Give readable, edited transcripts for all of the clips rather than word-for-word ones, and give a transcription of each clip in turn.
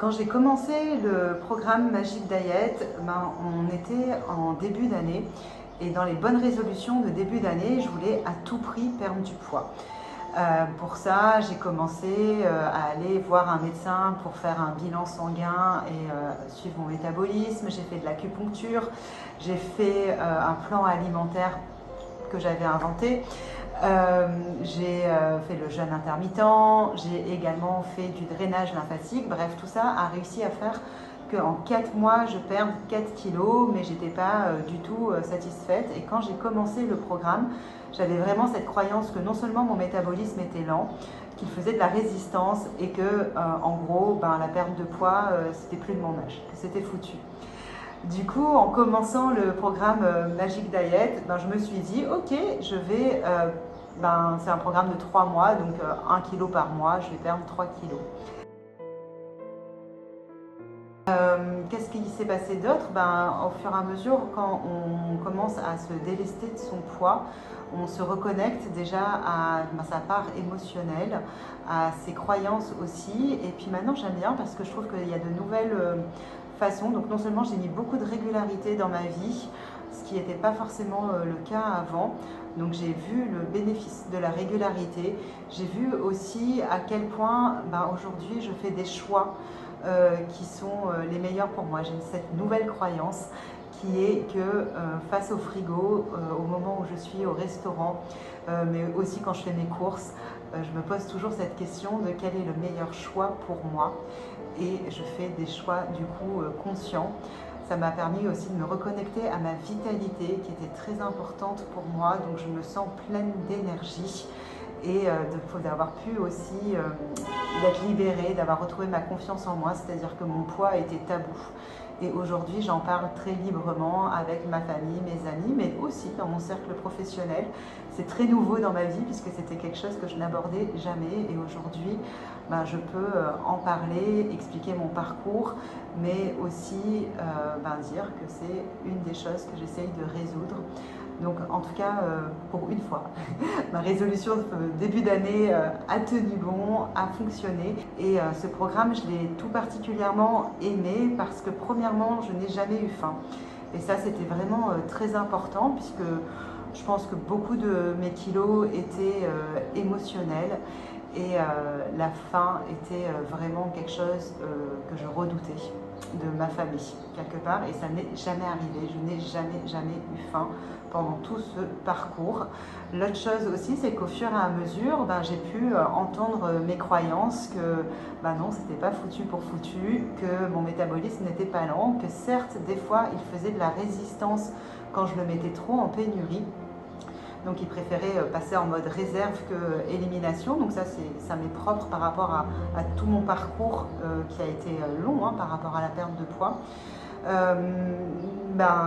Quand j'ai commencé le programme Magic Diet, on était en début d'année et dans les bonnes résolutions de début d'année, je voulais à tout prix perdre du poids. Pour ça, j'ai commencé à aller voir un médecin pour faire un bilan sanguin et suivre mon métabolisme. J'ai fait de l'acupuncture, j'ai fait un plan alimentaire que j'avais inventé. J'ai fait le jeûne intermittent, j'ai également fait du drainage lymphatique. Bref, tout ça a réussi à faire qu'en 4 mois, je perde 4 kilos, mais j'étais pas du tout satisfaite. Et quand j'ai commencé le programme, j'avais vraiment cette croyance que non seulement mon métabolisme était lent, qu'il faisait de la résistance et que, en gros, la perte de poids, c'était plus de mon âge, que c'était foutu. Du coup, en commençant le programme Magic Diet, je me suis dit, ok, je vais, c'est un programme de 3 mois, donc 1 kilo par mois, je vais perdre 3 kilos. Qu'est-ce qui s'est passé d'autre? Au fur et à mesure, quand on commence à se délester de son poids, on se reconnecte déjà à sa part émotionnelle, à ses croyances aussi. Et puis maintenant, j'aime bien parce que je trouve qu'il y a de nouvelles façons. Donc non seulement j'ai mis beaucoup de régularité dans ma vie, ce qui n'était pas forcément le cas avant. Donc j'ai vu le bénéfice de la régularité. J'ai vu aussi à quel point aujourd'hui je fais des choix qui sont les meilleurs pour moi. J'ai cette nouvelle croyance qui est que face au frigo, au moment où je suis au restaurant, mais aussi quand je fais mes courses, je me pose toujours cette question de quel est le meilleur choix pour moi, et je fais des choix du coup conscients. Ça m'a permis aussi de me reconnecter à ma vitalité qui était très importante pour moi, donc je me sens pleine d'énergie et d'avoir pu aussi d'être libérée, d'avoir retrouvé ma confiance en moi, c'est-à-dire que mon poids était tabou. Et aujourd'hui, j'en parle très librement avec ma famille, mes amis, mais aussi dans mon cercle professionnel. C'est très nouveau dans ma vie puisque c'était quelque chose que je n'abordais jamais. Et aujourd'hui, je peux en parler, expliquer mon parcours, mais aussi dire que c'est une des choses que j'essaye de résoudre. Donc en tout cas, pour une fois, ma résolution de début d'année a tenu bon, a fonctionné. Et ce programme, je l'ai tout particulièrement aimé parce que premièrement, je n'ai jamais eu faim. Et ça, c'était vraiment très important puisque je pense que beaucoup de mes kilos étaient émotionnels. Et la faim était vraiment quelque chose que je redoutais de ma famille, quelque part. Et ça n'est jamais arrivé. Je n'ai jamais eu faim pendant tout ce parcours. L'autre chose aussi, c'est qu'au fur et à mesure, j'ai pu entendre mes croyances que non, c'était pas foutu pour foutu, que mon métabolisme n'était pas lent, que certes, des fois, il faisait de la résistance quand je le mettais trop en pénurie. Donc il préférait passer en mode réserve que élimination. Donc ça m'est propre par rapport à tout mon parcours qui a été long par rapport à la perte de poids.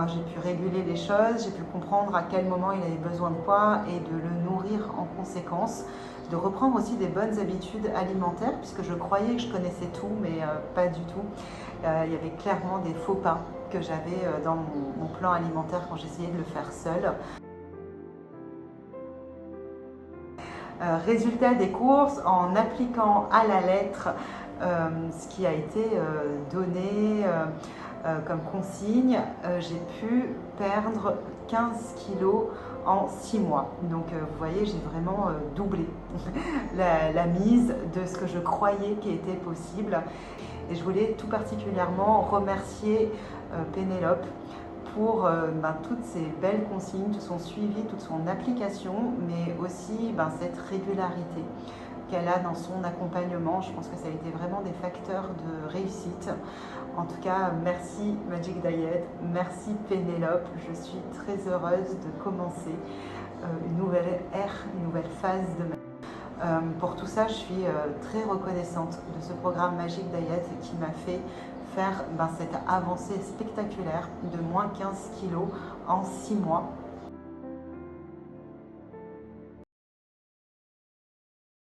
J'ai pu réguler les choses, j'ai pu comprendre à quel moment il avait besoin de quoi et de le nourrir en conséquence. De reprendre aussi des bonnes habitudes alimentaires puisque je croyais que je connaissais tout, mais pas du tout. Il y avait clairement des faux pas que j'avais dans mon plan alimentaire quand j'essayais de le faire seule. Résultat des courses, en appliquant à la lettre ce qui a été donné comme consigne, j'ai pu perdre 15 kilos en 6 mois. Donc vous voyez, j'ai vraiment doublé la mise de ce que je croyais qui était possible. Et je voulais tout particulièrement remercier Pénélope pour toutes ces belles consignes, tout son suivi, toute son application, mais aussi cette régularité qu'elle a dans son accompagnement. Je pense que ça a été vraiment des facteurs de réussite. En tout cas, merci Magic Diet, merci Pénélope. Je suis très heureuse de commencer une nouvelle ère, une nouvelle phase de ma vie. Pour tout ça, je suis très reconnaissante de ce programme Magic Diet qui m'a fait faire cette avancée spectaculaire de moins 15 kilos en 6 mois.